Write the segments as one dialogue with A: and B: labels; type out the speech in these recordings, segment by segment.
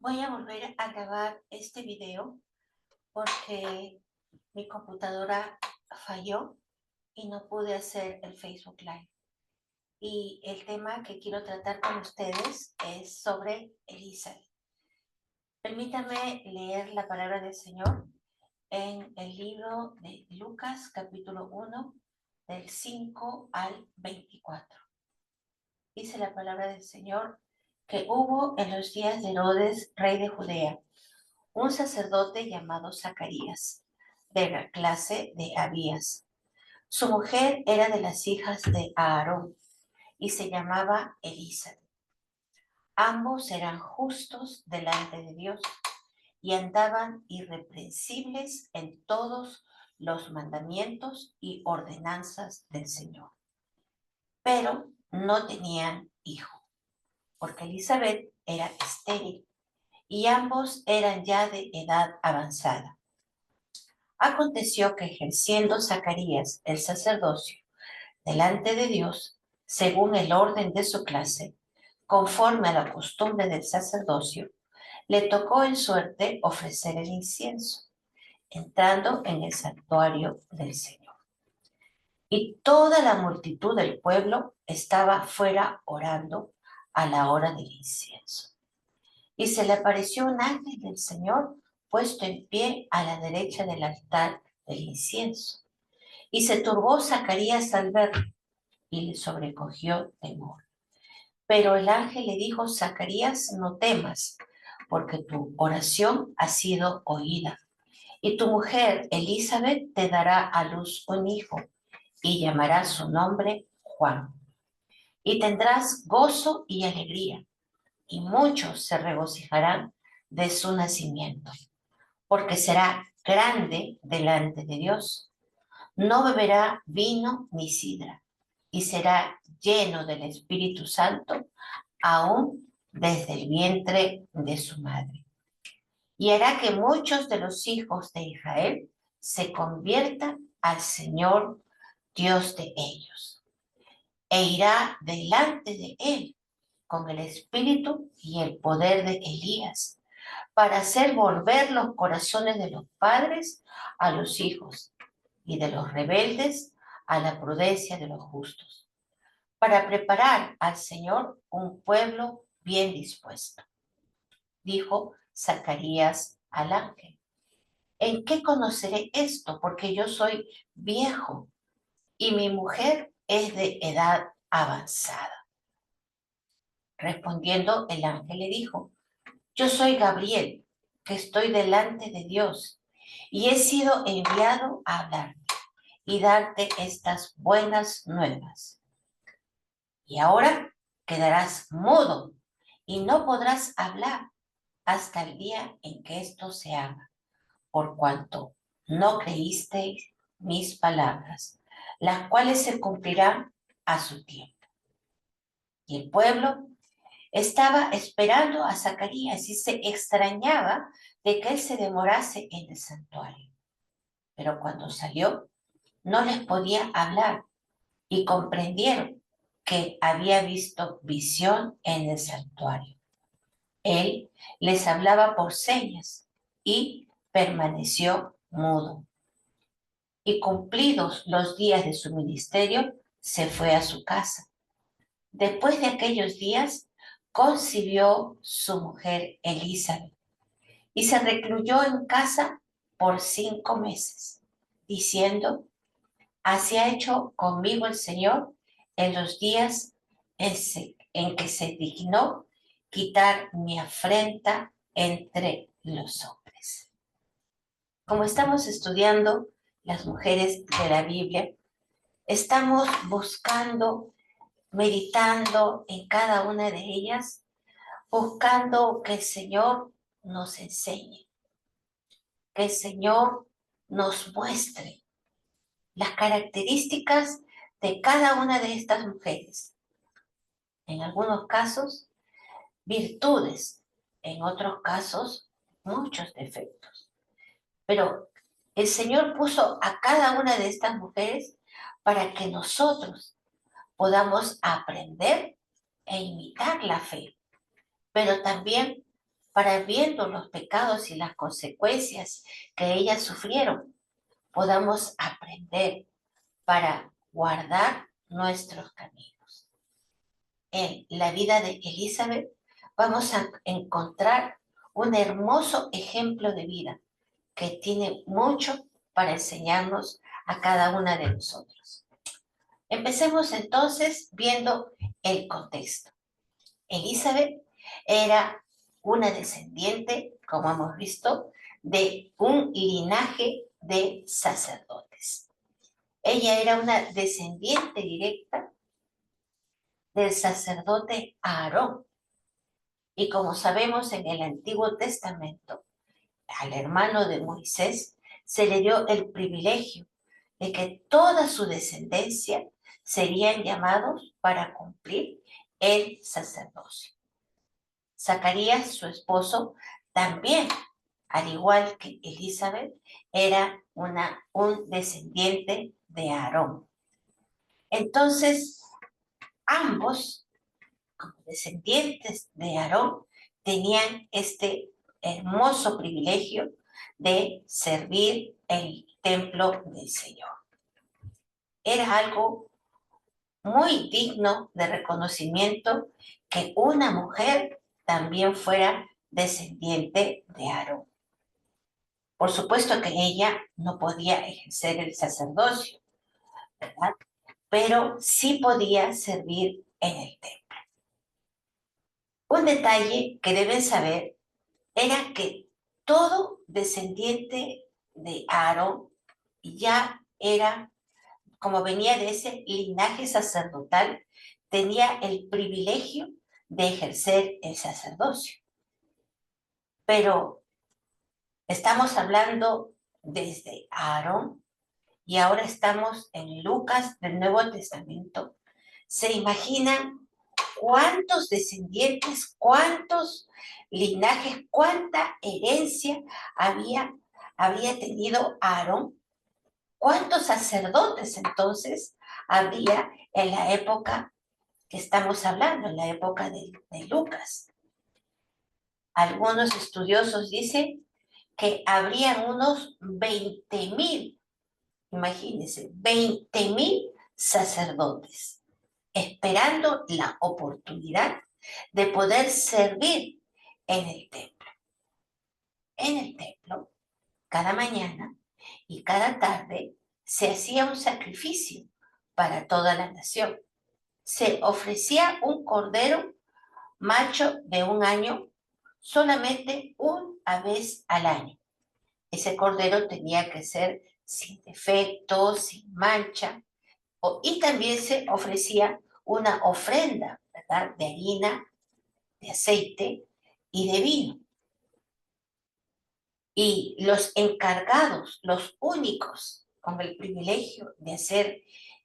A: Voy a volver a grabar este video porque mi computadora falló y no pude hacer el Facebook Live. Y el tema que quiero tratar con ustedes es sobre Elizabeth. Permítanme leer la palabra del Señor en el libro de Lucas, capítulo 1, del 5 al 24. Dice la palabra del Señor que hubo en los días de Herodes, rey de Judea, un sacerdote llamado Zacarías, de la clase de Abías. Su mujer era de las hijas de Aarón y se llamaba Elizabeth. Ambos eran justos delante de Dios y andaban irreprensibles en todos los mandamientos y ordenanzas del Señor. Pero no tenían hijo, porque Elizabeth era estéril y ambos eran ya de edad avanzada. Aconteció que ejerciendo Zacarías el sacerdocio delante de Dios, según el orden de su clase, conforme a la costumbre del sacerdocio, le tocó en suerte ofrecer el incienso, entrando en el santuario del Señor. Y toda la multitud del pueblo estaba fuera orando a la hora del incienso. Y se le apareció un ángel del Señor puesto en pie a la derecha del altar del incienso. Y se turbó Zacarías al verlo y le sobrecogió temor. Pero el ángel le dijo: Zacarías, no temas, porque tu oración ha sido oída. Y tu mujer Elizabeth te dará a luz un hijo y llamará su nombre Juan. Y tendrás gozo y alegría, y muchos se regocijarán de su nacimiento, porque será grande delante de Dios. No beberá vino ni sidra, y será lleno del Espíritu Santo aún desde el vientre de su madre. Y hará que muchos de los hijos de Israel se conviertan al Señor Dios de ellos, e irá delante de él con el espíritu y el poder de Elías, para hacer volver los corazones de los padres a los hijos y de los rebeldes a la prudencia de los justos, para preparar al Señor un pueblo bien dispuesto. Dijo Zacarías al ángel: ¿En qué conoceré esto? Porque yo soy viejo y mi mujer es de edad avanzada. Respondiendo, el ángel le dijo: Yo soy Gabriel, que estoy delante de Dios, y he sido enviado a hablarte y darte estas buenas nuevas. Y ahora quedarás mudo y no podrás hablar hasta el día en que esto se haga, por cuanto no creísteis mis palabras, las cuales se cumplirán a su tiempo. Y el pueblo estaba esperando a Zacarías y se extrañaba de que él se demorase en el santuario. Pero cuando salió, no les podía hablar y comprendieron que había visto visión en el santuario. Él les hablaba por señas y permaneció mudo. Y cumplidos los días de su ministerio, se fue a su casa. Después de aquellos días, concibió su mujer Elizabeth y se recluyó en casa por 5 meses, diciendo: Así ha hecho conmigo el Señor en los días en que se dignó quitar mi afrenta entre los hombres. Como estamos estudiando las mujeres de la Biblia, estamos buscando, meditando en cada una de ellas, buscando que el Señor nos enseñe, que el Señor nos muestre las características de cada una de estas mujeres. En algunos casos, virtudes, en otros casos, muchos defectos. Pero el Señor puso a cada una de estas mujeres para que nosotros podamos aprender e imitar la fe, pero también para viendo los pecados y las consecuencias que ellas sufrieron, podamos aprender para guardar nuestros caminos. En la vida de Elizabeth vamos a encontrar un hermoso ejemplo de vida que tiene mucho para enseñarnos a cada una de nosotros. Empecemos entonces viendo el contexto. Elizabeth era una descendiente, como hemos visto, de un linaje de sacerdotes. Ella era una descendiente directa del sacerdote Aarón. Y como sabemos en el Antiguo Testamento, al hermano de Moisés se le dio el privilegio de que toda su descendencia serían llamados para cumplir el sacerdocio. Zacarías, su esposo, también, al igual que Elizabeth, era un descendiente de Aarón. Entonces, ambos, como descendientes de Aarón, tenían este hermoso privilegio de servir el templo del Señor. Era algo muy digno de reconocimiento que una mujer también fuera descendiente de Aarón. Por supuesto que ella no podía ejercer el sacerdocio, ¿verdad? Pero sí podía servir en el templo. Un detalle que deben saber era que todo descendiente de Aarón ya era, como venía de ese linaje sacerdotal, tenía el privilegio de ejercer el sacerdocio. Pero estamos hablando desde Aarón y ahora estamos en Lucas del Nuevo Testamento. ¿Se imaginan cuántos descendientes, cuántos linajes, cuánta herencia habría tenido Aarón? ¿Cuántos sacerdotes entonces habría en la época que estamos hablando, en la época de Lucas? Algunos estudiosos dicen que habrían unos 20,000, imagínense, 20,000 sacerdotes, esperando la oportunidad de poder servir en el templo. En el templo, cada mañana y cada tarde se hacía un sacrificio para toda la nación. Se ofrecía un cordero macho de 1 año solamente una vez al año. Ese cordero tenía que ser sin defecto, sin mancha, y también se ofrecía una ofrenda, ¿verdad?, de harina, de aceite y de vino. Y los encargados, los únicos con el privilegio de hacer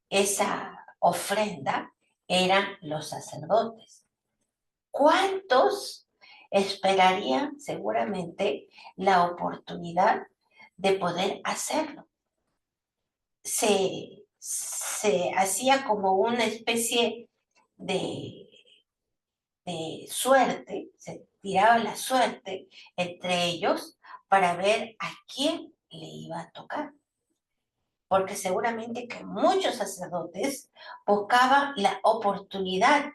A: esa ofrenda, eran los sacerdotes. ¿Cuántos esperarían seguramente la oportunidad de poder hacerlo? Se hacía como una especie de suerte, se tiraba la suerte entre ellos para ver a quién le iba a tocar. Porque seguramente que muchos sacerdotes buscaban la oportunidad,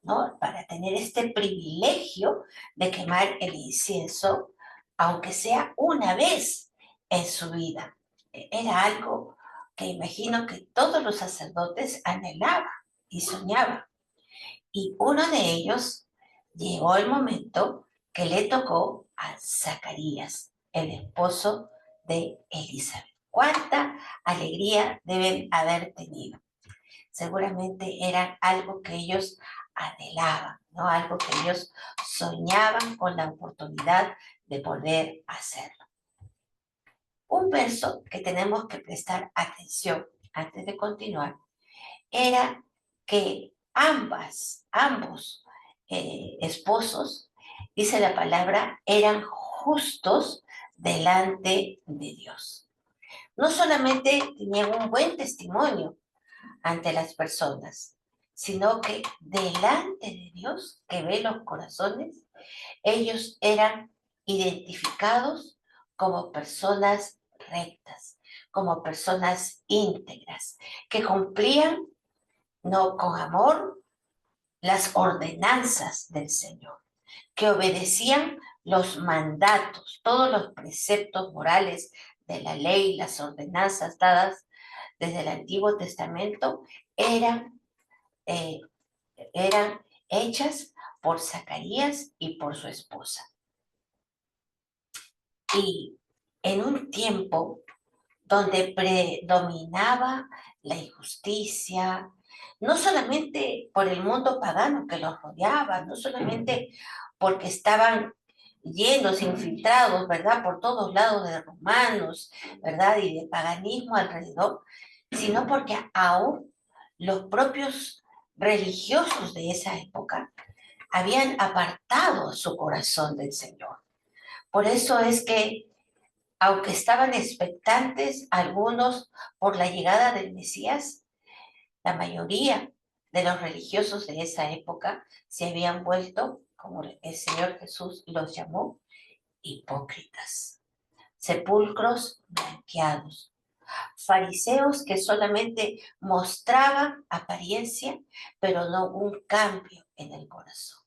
A: ¿no?, para tener este privilegio de quemar el incienso, aunque sea una vez en su vida. Era algo que imagino que todos los sacerdotes anhelaban y soñaban. Y uno de ellos llegó el momento que le tocó a Zacarías, el esposo de Elizabeth. ¿Cuánta alegría deben haber tenido? Seguramente era algo que ellos anhelaban, ¿no? Algo que ellos soñaban con la oportunidad de poder hacerlo. Un verso que tenemos que prestar atención antes de continuar era que ambos esposos, dice la palabra, eran justos delante de Dios. No solamente tenían un buen testimonio ante las personas, sino que delante de Dios, que ve los corazones, ellos eran identificados como personas rectas, como personas íntegras, que cumplían, no con amor, las ordenanzas del Señor, que obedecían los mandatos, todos los preceptos morales de la ley, las ordenanzas dadas desde el Antiguo Testamento, eran, eh, eran hechas por Zacarías y por su esposa. Y en un tiempo donde predominaba la injusticia, no solamente por el mundo pagano que los rodeaba, no solamente porque estaban llenos, infiltrados, ¿verdad? Por todos lados de romanos, ¿verdad? Y de paganismo alrededor, sino porque aún los propios religiosos de esa época habían apartado su corazón del Señor. Por eso es que aunque estaban expectantes algunos por la llegada del Mesías, la mayoría de los religiosos de esa época se habían vuelto, como el Señor Jesús los llamó, hipócritas, sepulcros blanqueados, fariseos que solamente mostraban apariencia, pero no un cambio en el corazón.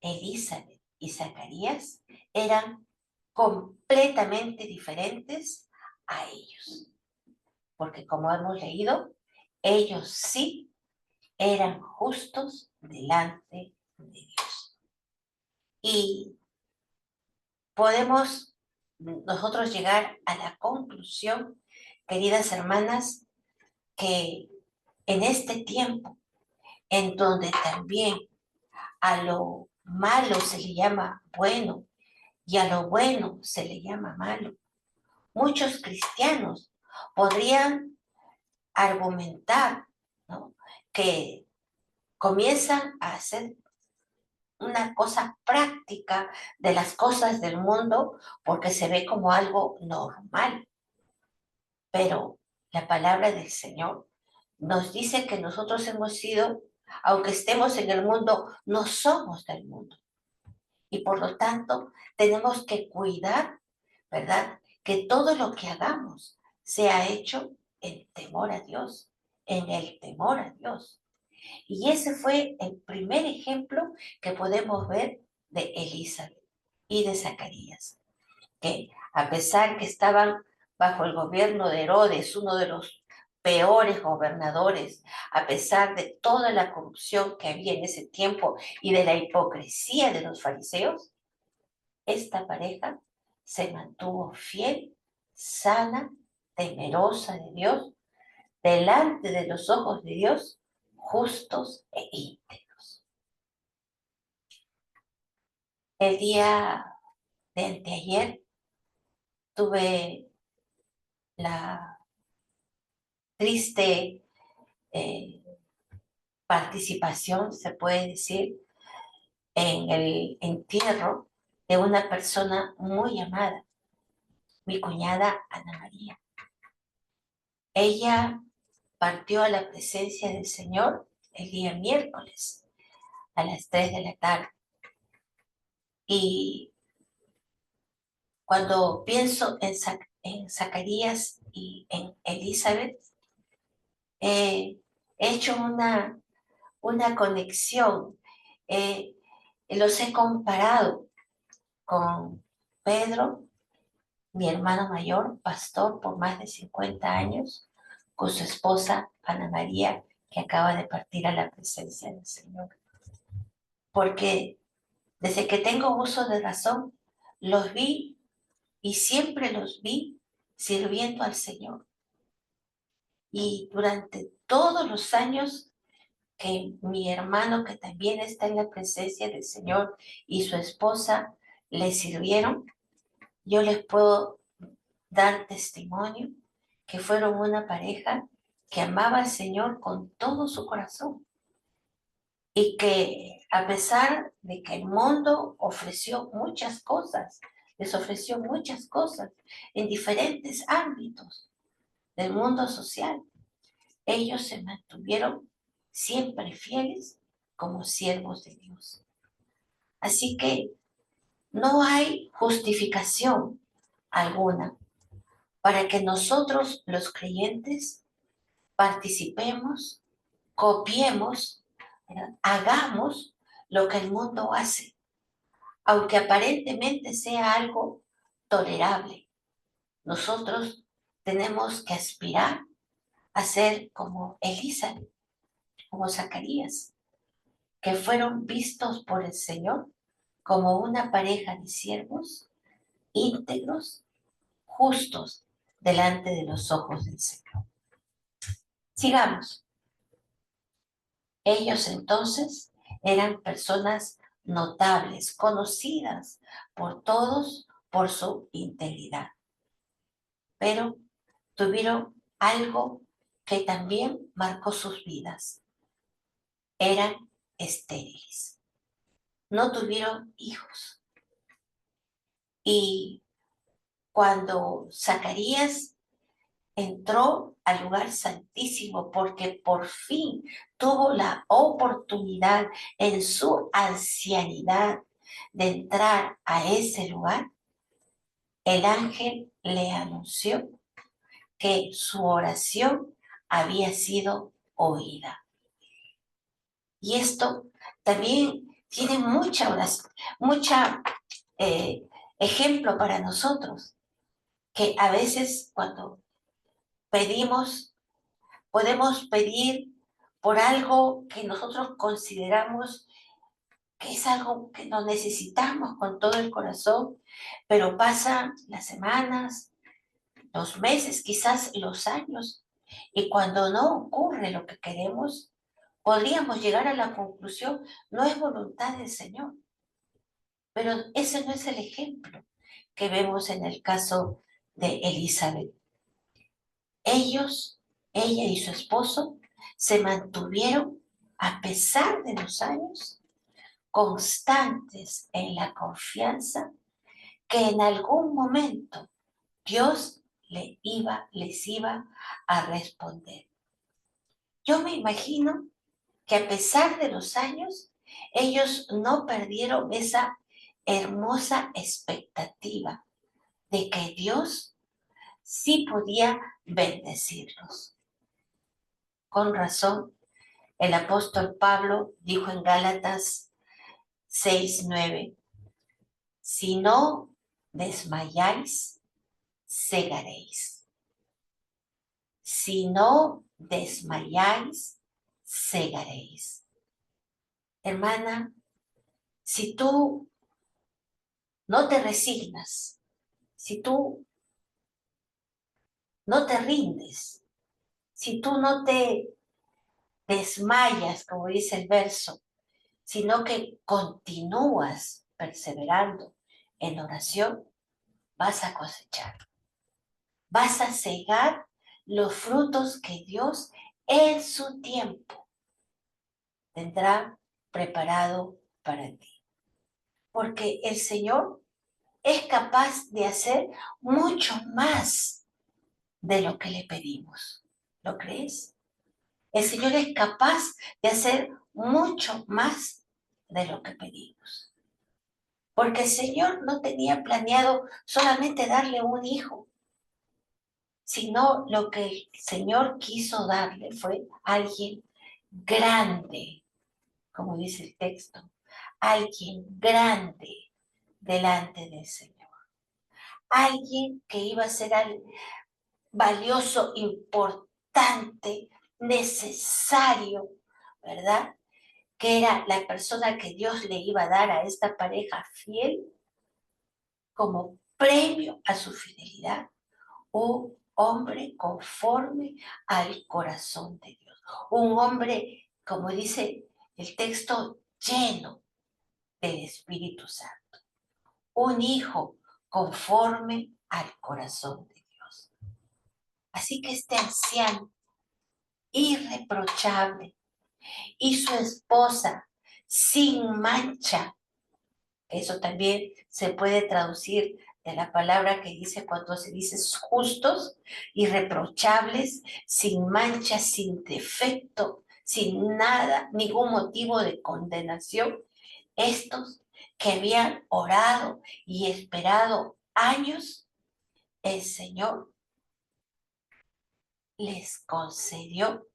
A: Elizabeth y Zacarías eran completamente diferentes a ellos, porque como hemos leído, ellos sí eran justos delante de Dios. Y podemos nosotros llegar a la conclusión, queridas hermanas, que en este tiempo, en donde también a lo malo se le llama bueno y a lo bueno se le llama malo, muchos cristianos podrían argumentar, ¿no?, que comienzan a hacer una cosa práctica de las cosas del mundo porque se ve como algo normal. Pero la palabra del Señor nos dice que nosotros hemos sido, aunque estemos en el mundo, no somos del mundo. Y por lo tanto, tenemos que cuidar, ¿verdad?, que todo lo que hagamos sea hecho en temor a Dios, en el temor a Dios. Y ese fue el primer ejemplo que podemos ver de Elizabeth y de Zacarías, que a pesar que estaban bajo el gobierno de Herodes, uno de los peores gobernadores, a pesar de toda la corrupción que había en ese tiempo y de la hipocresía de los fariseos, esta pareja se mantuvo fiel, sana, temerosa de Dios, delante de los ojos de Dios, justos e íntegros. El día de anteayer tuve la triste eh, participación, se puede decir, en el entierro de una persona muy amada, mi cuñada Ana María. Ella partió a la presencia del Señor el día miércoles a las 3 de la tarde. Y cuando pienso en Zacarías y en Elizabeth, he hecho una conexión. Eh, los he comparado con Pedro, mi hermano mayor, pastor por más de 50 años, con su esposa Ana María, que acaba de partir a la presencia del Señor. Porque desde que tengo uso de razón, los vi y siempre los vi sirviendo al Señor. Y durante todos los años que mi hermano, que también está en la presencia del Señor, y su esposa le sirvieron, yo les puedo dar testimonio que fueron una pareja que amaba al Señor con todo su corazón y que a pesar de que el mundo ofreció muchas cosas, les ofreció muchas cosas en diferentes ámbitos del mundo social, ellos se mantuvieron siempre fieles como siervos de Dios. Así que no hay justificación alguna para que nosotros los creyentes participemos, copiemos, ¿verdad? Hagamos lo que el mundo hace, aunque aparentemente sea algo tolerable. Nosotros tenemos que aspirar a ser como Elizabeth, como Zacarías, que fueron vistos por el Señor como una pareja de siervos íntegros, justos delante de los ojos del Señor. Sigamos. Ellos entonces eran personas notables, conocidas por todos por su integridad, pero tuvieron algo que también marcó sus vidas. Eran estériles, no tuvieron hijos. Y cuando Zacarías entró al lugar santísimo porque por fin tuvo la oportunidad en su ancianidad de entrar a ese lugar, el ángel le anunció que su oración había sido oída. Y esto también tiene mucha ejemplo para nosotros, que a veces cuando pedimos, podemos pedir por algo que nosotros consideramos que es algo que no necesitamos con todo el corazón, pero pasan las semanas, los meses, quizás los años, y cuando no ocurre lo que queremos, podríamos llegar a la conclusión, no es voluntad del Señor. Pero ese no es el ejemplo que vemos en el caso de Elizabeth. Ella y su esposo, se mantuvieron, a pesar de los años, constantes en la confianza que en algún momento Dios les iba a responder. Yo me imagino que a pesar de los años, ellos no perdieron esa hermosa expectativa de que Dios sí podía bendecirlos. Con razón, el apóstol Pablo dijo en Gálatas 6:9, si no desmayáis, cegaréis. Si no desmayáis, cegaréis. Hermana, si tú no te resignas, si tú no te rindes, si tú no te desmayas, como dice el verso, sino que continúas perseverando en oración, vas a cosechar. Vas a cegar los frutos que Dios en su tiempo tendrá preparado para ti. Porque el Señor es capaz de hacer mucho más de lo que le pedimos. ¿Lo crees? El Señor es capaz de hacer mucho más de lo que pedimos. Porque el Señor no tenía planeado solamente darle un hijo, sino lo que el Señor quiso darle fue alguien grande, como dice el texto, alguien grande delante del Señor. Alguien que iba a ser valioso, importante, necesario, ¿verdad? Que era la persona que Dios le iba a dar a esta pareja fiel como premio a su fidelidad, un hombre conforme al corazón de Dios, un hombre, como dice el texto, lleno del Espíritu Santo, un hijo conforme al corazón de Dios. Así que este anciano irreprochable y su esposa sin mancha, eso también se puede traducir de la palabra que dice cuando se dice justos, irreprochables, sin mancha, sin defecto, sin nada, ningún motivo de condenación. Estos que habían orado y esperado años, el Señor les concedió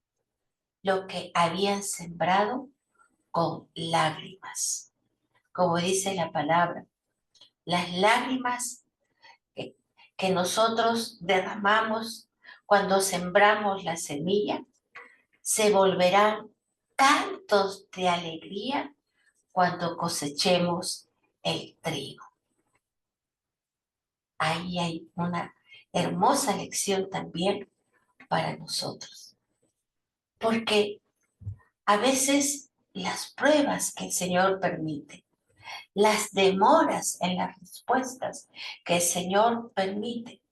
A: lo que habían sembrado con lágrimas. Como dice la palabra, las lágrimas que, que nosotros derramamos cuando sembramos la semilla se volverán cantos de alegría cuando cosechemos el trigo. Ahí hay una hermosa lección también para nosotros, porque a veces las pruebas que el Señor permite, las demoras en las respuestas que el Señor permite,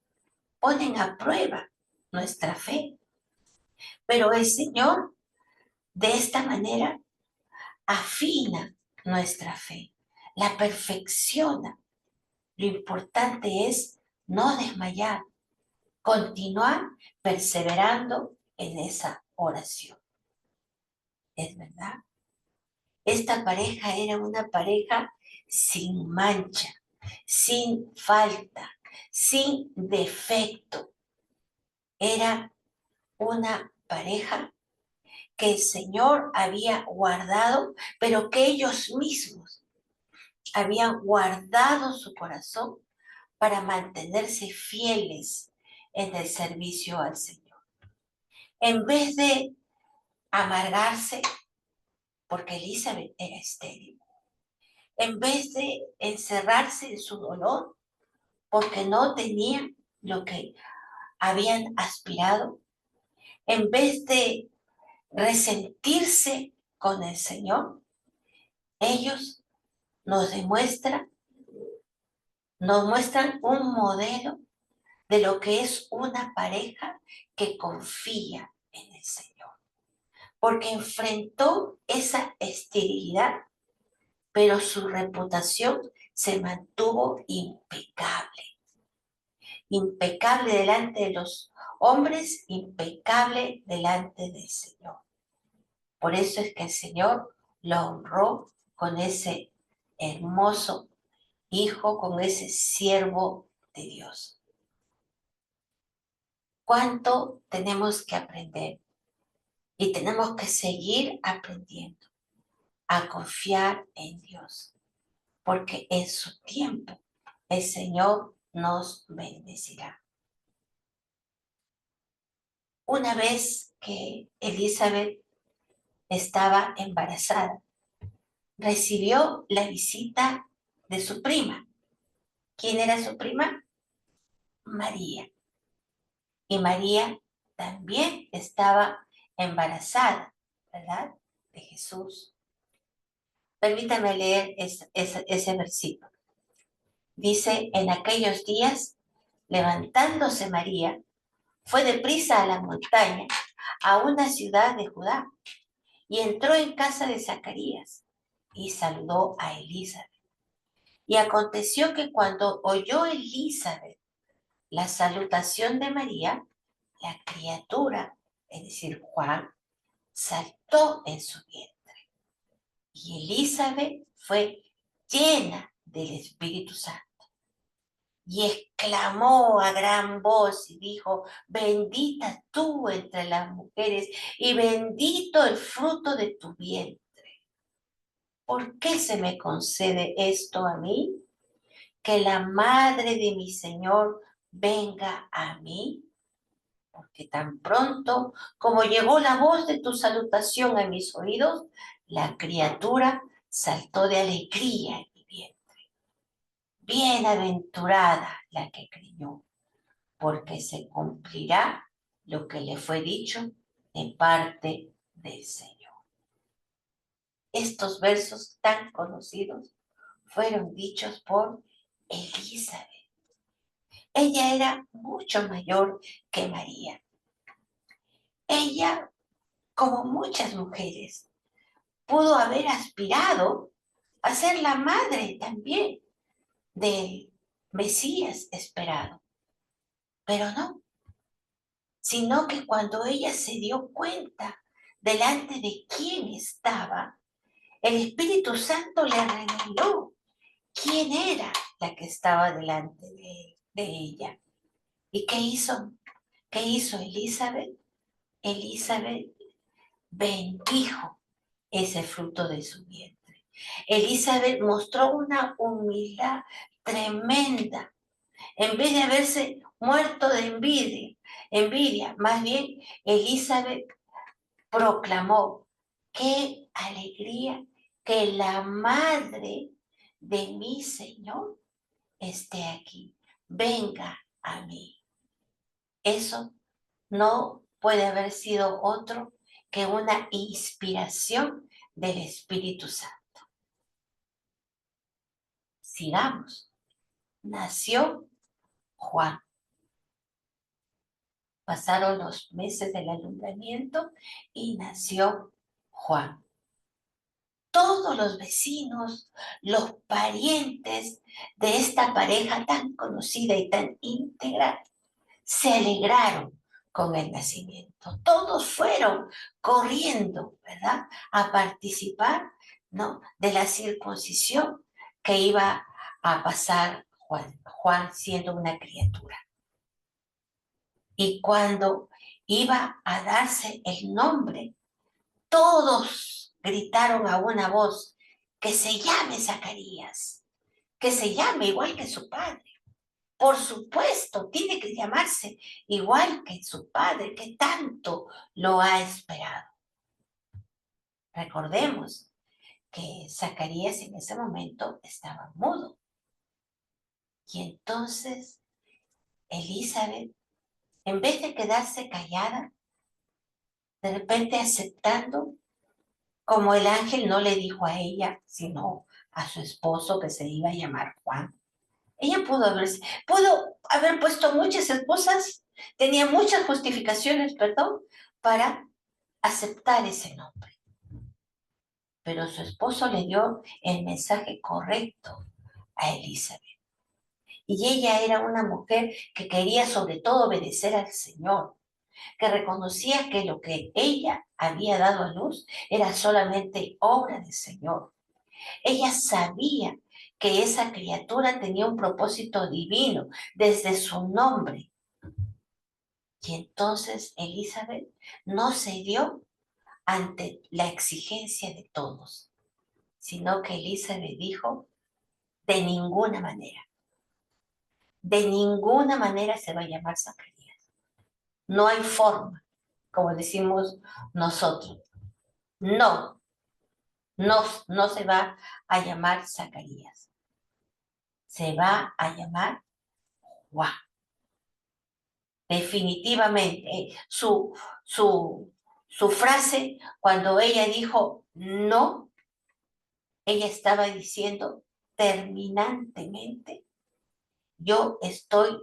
A: ponen a prueba nuestra fe. Pero el Señor de esta manera afina nuestra fe, la perfecciona. Lo importante es no desmayar, continuar perseverando en esa oración. ¿Es verdad? Esta pareja era una pareja sin mancha, sin falta, sin defecto. Era una pareja que el Señor había guardado, pero que ellos mismos habían guardado su corazón para mantenerse fieles en el servicio al Señor. En vez de amargarse, porque Elizabeth era estéril, en vez de encerrarse en su dolor, porque no tenían lo que habían aspirado, en vez de resentirse con el Señor, ellos nos muestran un modelo de lo que es una pareja que confía en el Señor. Porque enfrentó esa esterilidad, pero su reputación se mantuvo impecable. Impecable delante de los hombres, impecable delante del Señor. Por eso es que el Señor lo honró con ese hermoso hijo, con ese siervo de Dios. ¿Cuánto tenemos que aprender? Y tenemos que seguir aprendiendo a confiar en Dios, porque en su tiempo el Señor nos bendecirá. Una vez que Elizabeth estaba embarazada, recibió la visita de su prima. ¿Quién era su prima? María. Y María también estaba embarazada, ¿verdad? De Jesús. Permítame leer ese versículo. Dice, en aquellos días, levantándose María, fue deprisa a la montaña, a una ciudad de Judá, y entró en casa de Zacarías y saludó a Elizabeth. Y aconteció que cuando oyó Elizabeth la salutación de María, la criatura, es decir, Juan, saltó en su vientre. Y Elizabeth fue llena del Espíritu Santo. Y exclamó a gran voz y dijo, bendita tú entre las mujeres y bendito el fruto de tu vientre. ¿Por qué se me concede esto a mí? Que la madre de mi Señor venga a mí. Porque tan pronto como llegó la voz de tu salutación a mis oídos, la criatura saltó de alegría en mi vientre. Bienaventurada la que creyó, porque se cumplirá lo que le fue dicho de parte del Señor. Estos versos tan conocidos fueron dichos por Elizabeth. Ella era mucho mayor que María. Ella, como muchas mujeres, pudo haber aspirado a ser la madre también del Mesías esperado, pero no, sino que cuando ella se dio cuenta delante de quién estaba, el Espíritu Santo le reveló quién era la que estaba delante de ella. ¿Y qué hizo? ¿Qué hizo Elizabeth? Elizabeth bendijo ese fruto de su vientre. Elizabeth mostró una humildad tremenda. En vez de haberse muerto de envidia, más bien Elizabeth proclamó: qué alegría que la madre de mi Señor esté aquí. Venga a mí. Eso no puede haber sido otro que una inspiración del Espíritu Santo. Sigamos. Nació Juan. Pasaron los meses del alumbramiento y nació Juan. Todos los vecinos, los parientes de esta pareja tan conocida y tan íntegra se alegraron con el nacimiento. Todos fueron corriendo, ¿verdad?, a participar, ¿no?, de la circuncisión que iba a pasar Juan siendo una criatura. Y cuando iba a darse el nombre, todos gritaron a una voz: que se llame Zacarías, que se llame igual que su padre. Por supuesto, tiene que llamarse igual que su padre, que tanto lo ha esperado. Recordemos que Zacarías en ese momento estaba mudo. Y entonces Elizabeth, en vez de quedarse callada, de repente aceptando, como el ángel no le dijo a ella, sino a su esposo que se iba a llamar Juan. Ella pudo haber puesto muchas excusas, tenía muchas justificaciones, perdón, para aceptar ese nombre. Pero su esposo le dio el mensaje correcto a Elizabeth. Y ella era una mujer que quería sobre todo obedecer al Señor, que reconocía que lo que ella había dado a luz era solamente obra del Señor. Ella sabía que esa criatura tenía un propósito divino desde su nombre. Y entonces Elizabeth no cedió ante la exigencia de todos, sino que Elizabeth dijo: de ninguna manera se va a llamar Zacarías. No hay forma, como decimos nosotros. No, no se va a llamar Zacarías. Se va a llamar Juan. Definitivamente, su frase, cuando ella dijo no, ella estaba diciendo terminantemente: yo estoy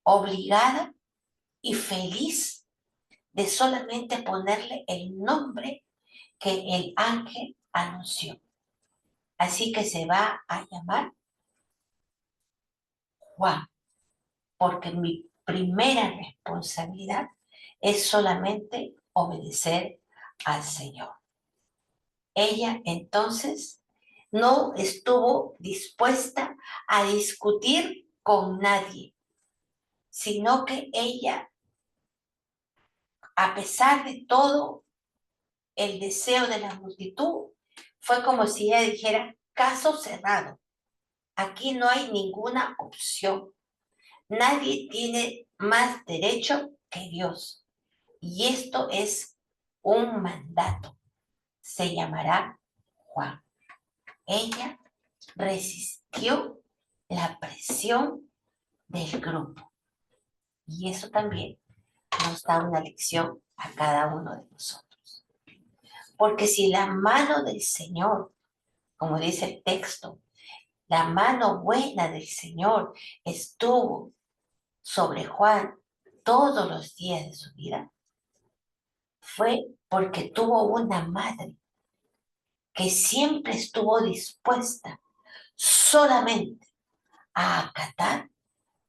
A: obligada y feliz de solamente ponerle el nombre que el ángel anunció. Así que se va a llamar Juan, porque mi primera responsabilidad es solamente obedecer al Señor. Ella entonces no estuvo dispuesta a discutir con nadie, sino que ella, a pesar de todo el deseo de la multitud, fue como si ella dijera: caso cerrado, aquí no hay ninguna opción, nadie tiene más derecho que Dios, y esto es un mandato, se llamará Juan. Ella resistió la presión del grupo. Y eso también nos da una lección a cada uno de nosotros. Porque si la mano del Señor, como dice el texto, la mano buena del Señor estuvo sobre Juan todos los días de su vida, fue porque tuvo una madre que siempre estuvo dispuesta solamente a acatar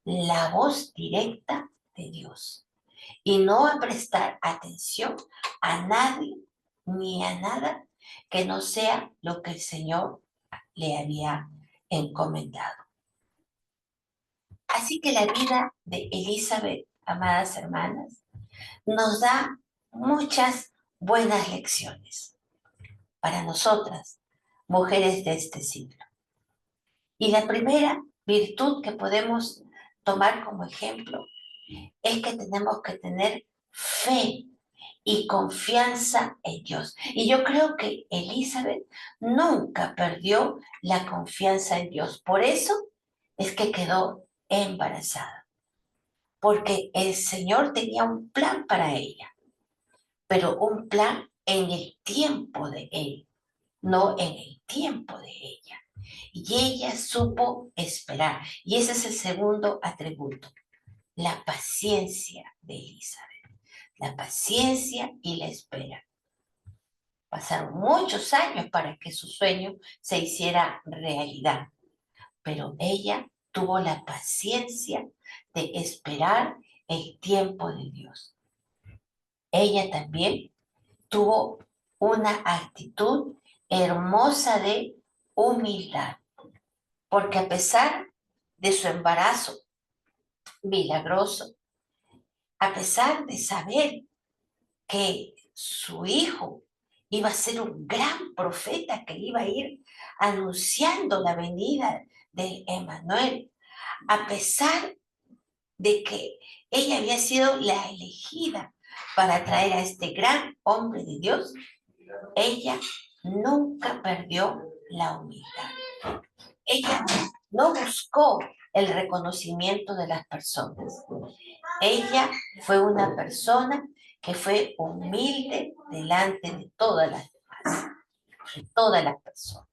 A: la voz directa de Dios. y no a prestar atención a nadie ni a nada que no sea lo que el Señor le había encomendado. Así que la vida de Elizabeth, amadas hermanas, nos da muchas buenas lecciones para nosotras, mujeres de este siglo. Y la primera virtud que podemos tomar como ejemplo es que tenemos que tener fe y confianza en Dios. Y yo creo que Elizabeth nunca perdió la confianza en Dios. Por eso es que quedó embarazada. Porque el Señor tenía un plan para ella, pero un plan en el tiempo de Él, no en el tiempo de ella. Y ella supo esperar. Y ese es el segundo atributo, la paciencia de Elizabeth. La paciencia y la espera. Pasaron muchos años para que su sueño se hiciera realidad, pero ella tuvo la paciencia de esperar el tiempo de Dios. Ella también tuvo una actitud hermosa de humildad, porque a pesar de su embarazo milagroso, a pesar de saber que su hijo iba a ser un gran profeta que iba a ir anunciando la venida de Emmanuel, a pesar de que ella había sido la elegida para traer a este gran hombre de Dios, ella nunca perdió la humildad. Ella no buscó el reconocimiento de las personas. Ella fue una persona que fue humilde delante de todas las demás, de todas las personas.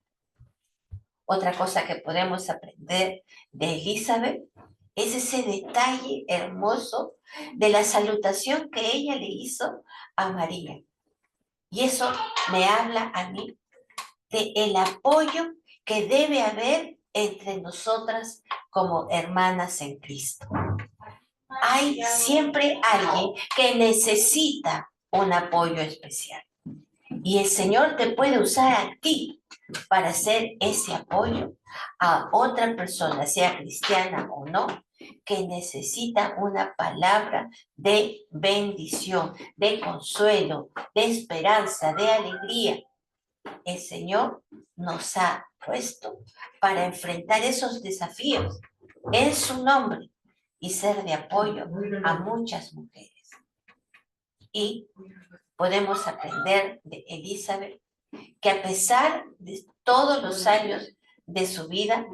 A: Otra cosa que podemos aprender de Elizabeth es ese detalle hermoso de la salutación que ella le hizo a María. Y eso me habla a mí de el apoyo que debe haber entre nosotras como hermanas en Cristo. Hay siempre alguien que necesita un apoyo especial. Y el Señor te puede usar a ti para hacer ese apoyo a otra persona, sea cristiana o no, que necesita una palabra de bendición, de consuelo, de esperanza, de alegría. El Señor nos ha puesto para enfrentar esos desafíos en su nombre y ser de apoyo a muchas mujeres. Y podemos aprender de Elizabeth que a pesar de todos los años de su vida,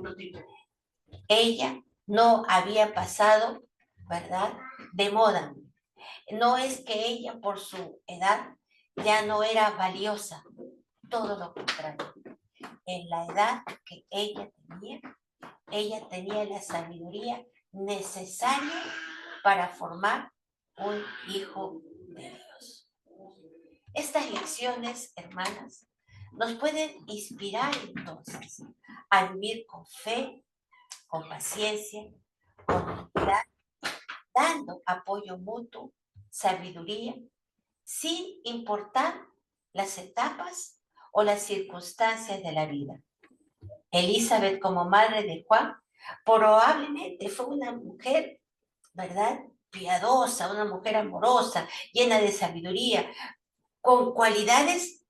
A: ella no había pasado, ¿verdad?, de moda. No es que ella por su edad ya no era valiosa, todo lo contrario. En la edad que ella tenía la sabiduría necesaria para formar un hijo de Dios. Estas lecciones, hermanas, nos pueden inspirar entonces a vivir con fe, con paciencia, con humildad, dando apoyo mutuo, sabiduría, sin importar las etapas o las circunstancias de la vida. Elizabeth, como madre de Juan, probablemente fue una mujer, ¿verdad?, piadosa, una mujer amorosa, llena de sabiduría, con cualidades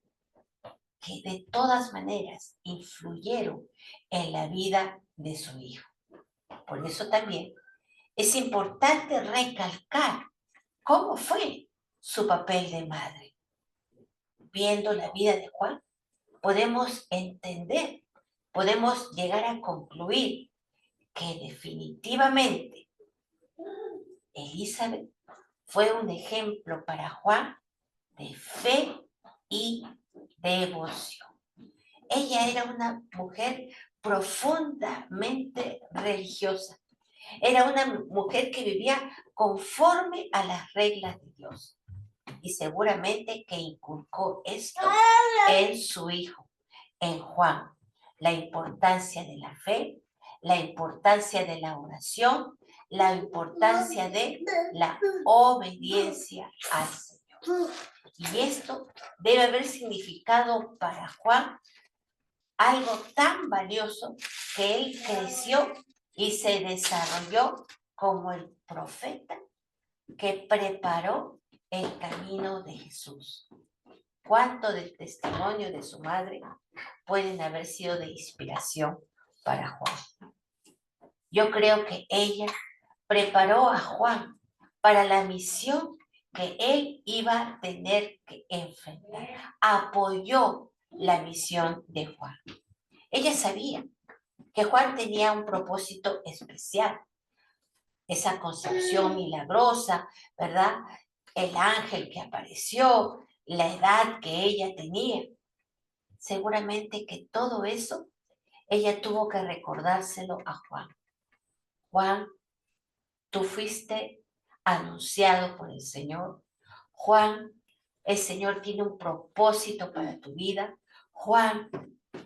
A: que de todas maneras influyeron en la vida de su hijo. Por eso también es importante recalcar cómo fue su papel de madre. Viendo la vida de Juan, podemos entender, podemos llegar a concluir que definitivamente Elizabeth fue un ejemplo para Juan de fe y devoción. Ella era una mujer profundamente religiosa. Era una mujer que vivía conforme a las reglas de Dios. Y seguramente que inculcó esto en su hijo, en Juan. La importancia de la fe, la importancia de la oración, la importancia de la obediencia al Señor. Y esto debe haber significado para Juan algo tan valioso que él creció y se desarrolló como el profeta que preparó el camino de Jesús. ¿Cuánto del testimonio de su madre pueden haber sido de inspiración para Juan? Yo creo que ella preparó a Juan para la misión que él iba a tener que enfrentar. Apoyó la misión de Juan. Ella sabía que Juan tenía un propósito especial. Esa concepción milagrosa, ¿verdad? El ángel que apareció, la edad que ella tenía. Seguramente que todo eso ella tuvo que recordárselo a Juan. Juan, tú fuiste anunciado por el Señor. Juan, el Señor tiene un propósito para tu vida. Juan,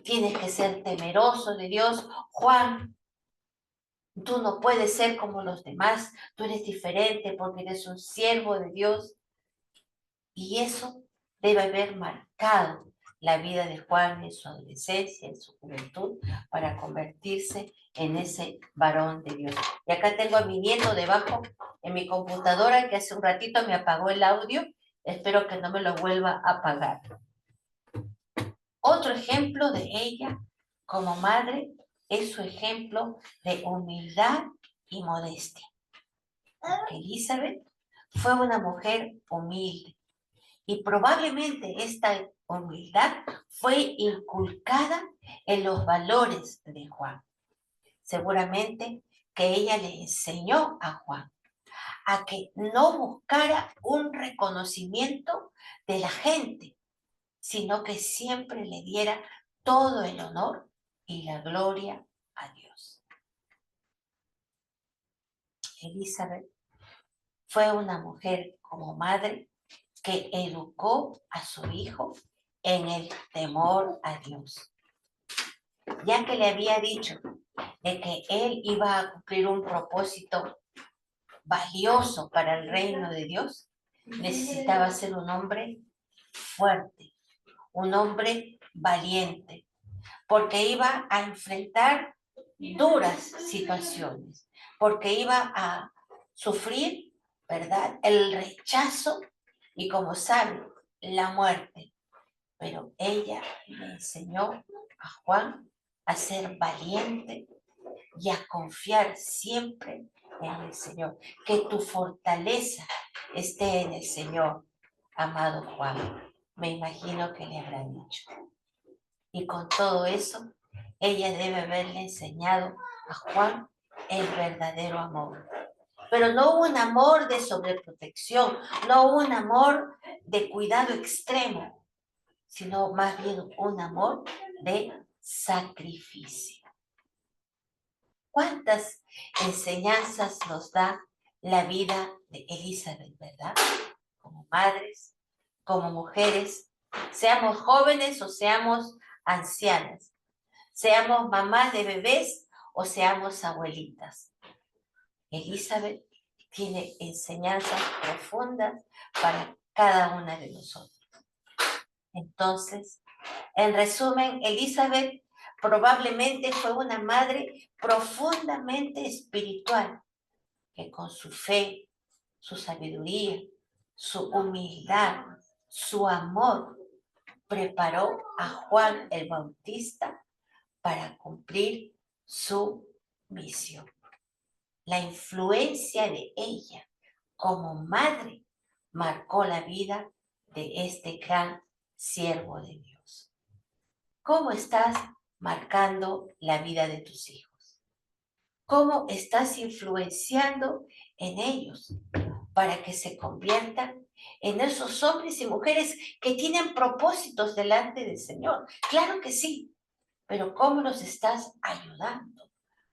A: tienes que ser temeroso de Dios. Juan, tú no puedes ser como los demás. Tú eres diferente porque eres un siervo de Dios. Y eso debe haber marcado la vida de Juan en su adolescencia, en su juventud, para convertirse en ese varón de Dios. Y acá tengo a mi nieto debajo en mi computadora que hace un ratito me apagó el audio. Espero que no me lo vuelva a apagar. Otro ejemplo de ella como madre es su ejemplo de humildad y modestia. Elizabeth fue una mujer humilde y probablemente esta humildad fue inculcada en los valores de Juan. Seguramente que ella le enseñó a Juan a que no buscara un reconocimiento de la gente, sino que siempre le diera todo el honor y la gloria a Dios. Elizabeth fue una mujer como madre que educó a su hijo en el temor a Dios, ya que le había dicho de que él iba a cumplir un propósito valioso para el reino de Dios. Necesitaba ser un hombre fuerte, un hombre valiente, porque iba a enfrentar duras situaciones, porque iba a sufrir, ¿verdad?, el rechazo y, como saben, la muerte. Pero ella le enseñó a Juan a ser valiente y a confiar siempre en el Señor. Que tu fortaleza esté en el Señor, amado Juan. Me imagino que le habrá dicho. Y con todo eso, ella debe haberle enseñado a Juan el verdadero amor. Pero no un amor de sobreprotección, no un amor de cuidado extremo, sino más bien un amor de sacrificio. ¿Cuántas enseñanzas nos da la vida de Elizabeth, verdad? Como madres, como mujeres, seamos jóvenes o seamos ancianas, seamos mamás de bebés o seamos abuelitas. Elizabeth tiene enseñanzas profundas para cada una de nosotros. Entonces, en resumen, Elizabeth probablemente fue una madre profundamente espiritual, que con su fe, su sabiduría, su humildad, su amor, preparó a Juan el Bautista para cumplir su misión. La influencia de ella como madre marcó la vida de este gran siervo de Dios. ¿Cómo estás marcando la vida de tus hijos? ¿Cómo estás influenciando en ellos para que se conviertan en esos hombres y mujeres que tienen propósitos delante del Señor? Claro que sí, pero ¿cómo los estás ayudando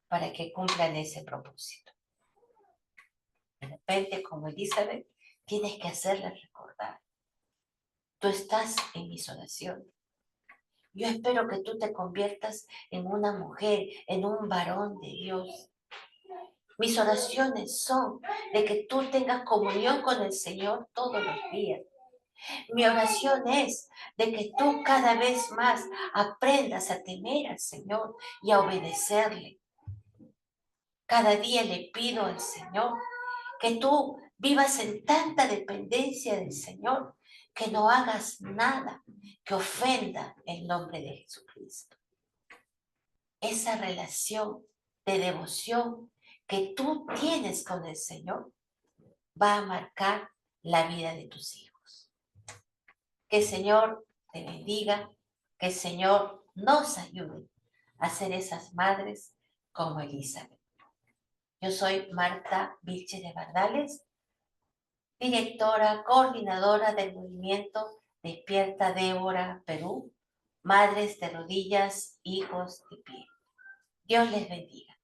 A: para que cumplan ese propósito? De repente, como Elizabeth, tienes que hacerles recordar. Tú estás en mis oraciones. Yo espero que tú te conviertas en una mujer, en un varón de Dios. Mis oraciones son de que tú tengas comunión con el Señor todos los días. Mi oración es de que tú cada vez más aprendas a temer al Señor y a obedecerle. Cada día le pido al Señor que tú vivas en tanta dependencia del Señor que no hagas nada que ofenda el nombre de Jesucristo. Esa relación de devoción que tú tienes con el Señor va a marcar la vida de tus hijos. Que el Señor te bendiga, que el Señor nos ayude a ser esas madres como Elizabeth. Yo soy Marta Vilche de Bardales, directora, coordinadora del movimiento Despierta Débora Perú, Madres de Rodillas, Hijos de Pie. Dios les bendiga.